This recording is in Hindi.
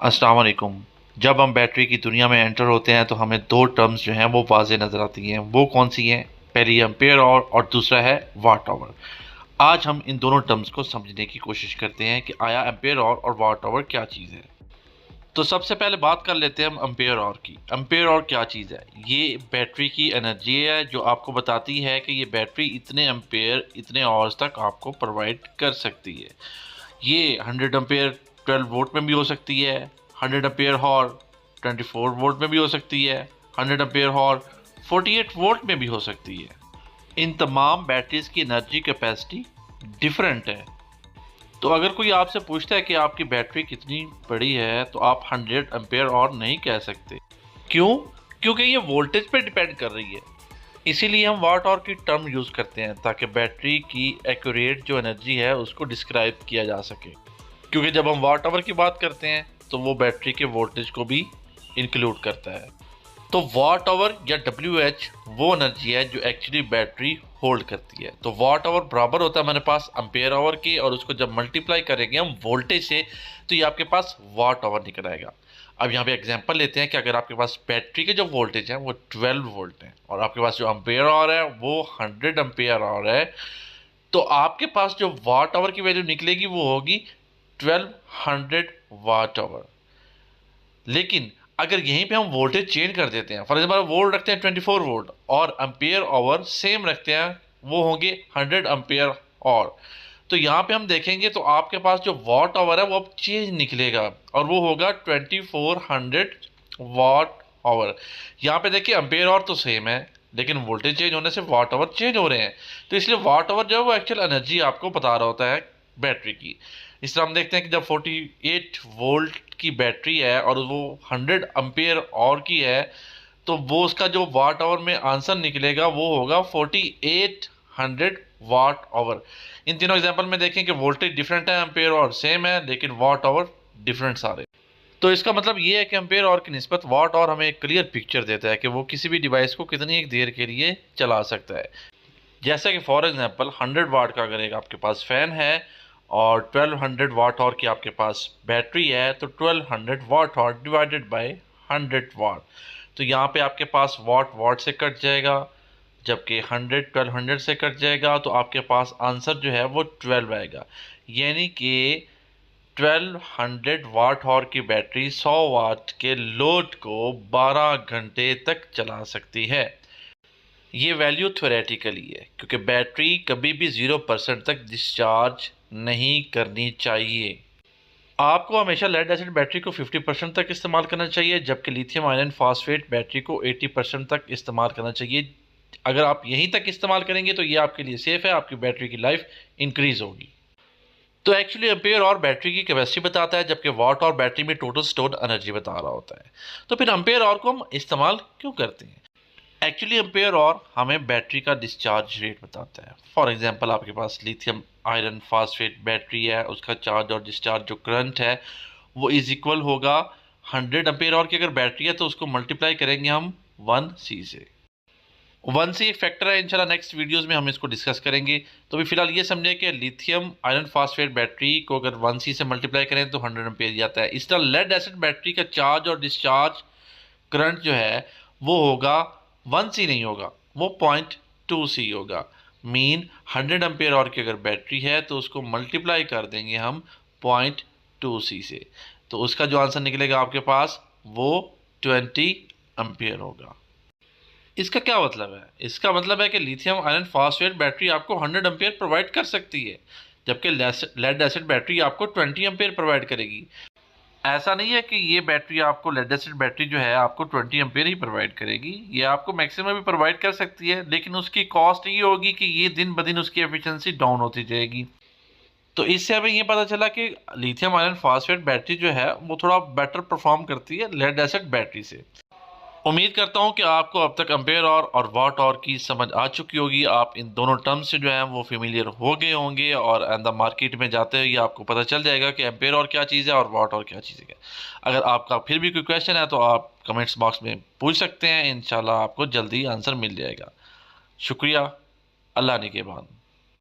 अस्सलाम वालेकुम। जब हम बैटरी की दुनिया में एंटर होते हैं तो हमें दो टर्म्स जो हैं वो वाज़ेह नज़र आती हैं। वो कौन सी हैं? पहली एम्पेयर आवर और दूसरा है वाट आवर। आज हम इन दोनों टर्म्स को समझने की कोशिश करते हैं कि आया एम्पेयर आवर और वाट आवर क्या चीज़ है। तो सबसे पहले बात कर लेते हैं हम एम्पेयर आवर की। एम्पेयर आवर क्या चीज़ है? ये बैटरी की एनर्जी है जो आपको बताती है कि ये बैटरी इतने एम्पेयर इतने आवर्स तक आपको प्रोवाइड कर सकती है। ये 100 एम्पेयर 12 वोल्ट में भी हो सकती है, 100 एम्पेयर हॉर 24 वोल्ट में भी हो सकती है, 100 एम्पेयर हॉर 48 वोल्ट में भी हो सकती है। इन तमाम बैटरीज की एनर्जी कैपेसिटी डिफरेंट है। तो अगर कोई आपसे पूछता है कि आपकी बैटरी कितनी बड़ी है तो आप 100 एम्पेयर और नहीं कह सकते। क्यों? क्योंकि ये वोल्टेज पे डिपेंड कर रही है। इसीलिए हम वाट आवर की टर्म यूज़ करते हैं ताकि बैटरी की एक्यूरेट जो एनर्जी है उसको डिस्क्राइब किया जा सके। क्योंकि जब हम वाट आवर की बात करते हैं तो वो बैटरी के वोल्टेज को भी इंक्लूड करता है। तो वाट आवर या WH वो एनर्जी है जो एक्चुअली बैटरी होल्ड करती है। तो वाट आवर बराबर होता है हमारे पास एम्पेयर आवर के, और उसको जब मल्टीप्लाई करेंगे हम वोल्टेज से तो ये आपके पास वाट आवर निकल आएगा। अब यहाँ पे एग्जांपल लेते हैं कि अगर आपके पास बैटरी के जो वोल्टेज हैं वो 12 वोल्ट हैं और आपके पास जो एम्पेयर आवर है वो 100 एम्पेयर आवर है, तो आपके पास जो वाट आवर की वैल्यू निकलेगी वो होगी 1200 वाट आवर। लेकिन अगर यहीं पे हम वोल्टेज चेंज कर देते हैं, फॉर एग्जाम्पल वोल्ट रखते हैं 24 वोल्ट और एम्पियर आवर सेम रखते हैं, वो होंगे 100 एम्पियर और, तो यहाँ पे हम देखेंगे तो आपके पास जो वाट आवर है वो अब चेंज निकलेगा और वो होगा 2400 वाट आवर। यहाँ पे देखिए एम्पियर आवर तो सेम है लेकिन वोल्टेज चेंज होने से वाट आवर चेंज हो रहे हैं, तो इसलिए वाट आवर जो है वो एक्चुअल एनर्जी आपको बता रहा होता है बैटरी की। इस तरह हम देखते हैं कि जब 48 वोल्ट की बैटरी है और वो 100 एम्पियर और की है तो वो उसका जो वाट आवर में आंसर निकलेगा वो होगा 4800 वाट आवर। इन तीनों एग्जांपल में देखें कि वोल्टेज डिफरेंट है, एम्पियर और सेम है, लेकिन वाट आवर डिफरेंट सारे। तो इसका मतलब ये है कि एम्पेयर आवर की निस्बत वाट आवर हमें एक क्लियर पिक्चर देता है कि वो किसी भी डिवाइस को कितनी एक देर के लिए चला सकता है। जैसा कि फॉर एग्जांपल 100 वाट का अगर एक आपके पास फ़ैन है और 1200 वाट आवर की आपके पास बैटरी है तो 1200 वाट आवर डिवाइडेड बाय 100 वाट, तो यहाँ पे आपके पास वाट वाट से कट जाएगा, जबकि 100 1200 से कट जाएगा तो आपके पास आंसर जो है वो 12 आएगा। यानी कि 1200 वाट आवर की बैटरी 100 वाट के लोड को 12 घंटे तक चला सकती है। ये वैल्यू थ्योरेटिकली है क्योंकि बैटरी कभी भी 0% तक डिस्चार्ज नहीं करनी चाहिए। आपको हमेशा लेड एसिड बैटरी को 50% तक इस्तेमाल करना चाहिए, जबकि लिथियम आयरन फॉस्फेट बैटरी को 80% तक इस्तेमाल करना चाहिए। अगर आप यहीं तक इस्तेमाल करेंगे तो ये आपके लिए सेफ़ है, आपकी बैटरी की लाइफ इंक्रीज होगी। तो एक्चुअली एम्पेयर और बैटरी की कैपेसिटी बताता है, जबकि वाट और बैटरी में टोटल स्टोर्ड एनर्जी बता रहा होता है। तो फिर एम्पेयर और को हम इस्तेमाल क्यों करते हैं? एक्चुअली एम्पेयर और हमें बैटरी का डिस्चार्ज रेट बताता है। फॉर एग्जांपल आपके पास लिथियम आयरन फॉस्फेट बैटरी है, उसका चार्ज और डिस्चार्ज जो करंट है वो इज इक्वल होगा 100 एम्पेयर और की अगर बैटरी है तो उसको मल्टीप्लाई करेंगे हम 1C से। 1C एक फैक्टर है, इंशाल्लाह नेक्स्ट वीडियोस में हम इसको डिस्कस करेंगे। तो भी फिलहाल ये समझे कि लिथियम आयरन फॉस्फेट बैटरी को अगर 1C से मल्टीप्लाई करें तो 100 एम्पेयर आता है। इस तरह लेड एसिड बैटरी का चार्ज और डिस्चार्ज करंट जो है वो होगा 1C नहीं होगा, वो 0.2C होगा। मीन 100 एम्पेयर और की अगर बैटरी है तो उसको मल्टीप्लाई कर देंगे हम 0.2C से, तो उसका जो आंसर निकलेगा आपके पास वो 20 एम्पेयर होगा। इसका क्या मतलब है? इसका मतलब है कि लिथियम आयरन फॉस्फेट बैटरी आपको 100 एम्पेयर प्रोवाइड कर सकती है, जबकि लेड एसिड बैटरी आपको 20 एम्पेयर प्रोवाइड करेगी। ऐसा नहीं है कि ये बैटरी आपको लेड एसिड बैटरी जो है आपको 20 एम्पेयर ही प्रोवाइड करेगी, ये आपको मैक्सिमम भी प्रोवाइड कर सकती है, लेकिन उसकी कॉस्ट ये होगी कि ये दिन ब दिन उसकी एफिशिएंसी डाउन होती जाएगी। तो इससे हमें ये पता चला कि लिथियम आयरन फॉस्फेट बैटरी जो है वो थोड़ा बेटर परफॉर्म करती है लेड एसिड बैटरी से। उम्मीद करता हूँ कि आपको अब तक एम्पेयर और वाट आवर की समझ आ चुकी होगी। आप इन दोनों टर्म्स से जो है वो फेमिलियर हो गए होंगे और अंदर मार्केट में जाते हुए आपको पता चल जाएगा कि एम्पेयर और क्या चीज़ है और वाट आवर क्या चीज़ है। अगर आपका फिर भी कोई क्वेश्चन है तो आप कमेंट्स बॉक्स में पूछ सकते हैं, इंशाल्लाह आपको जल्दी आंसर मिल जाएगा। शुक्रिया। अल्लाह निगहबान।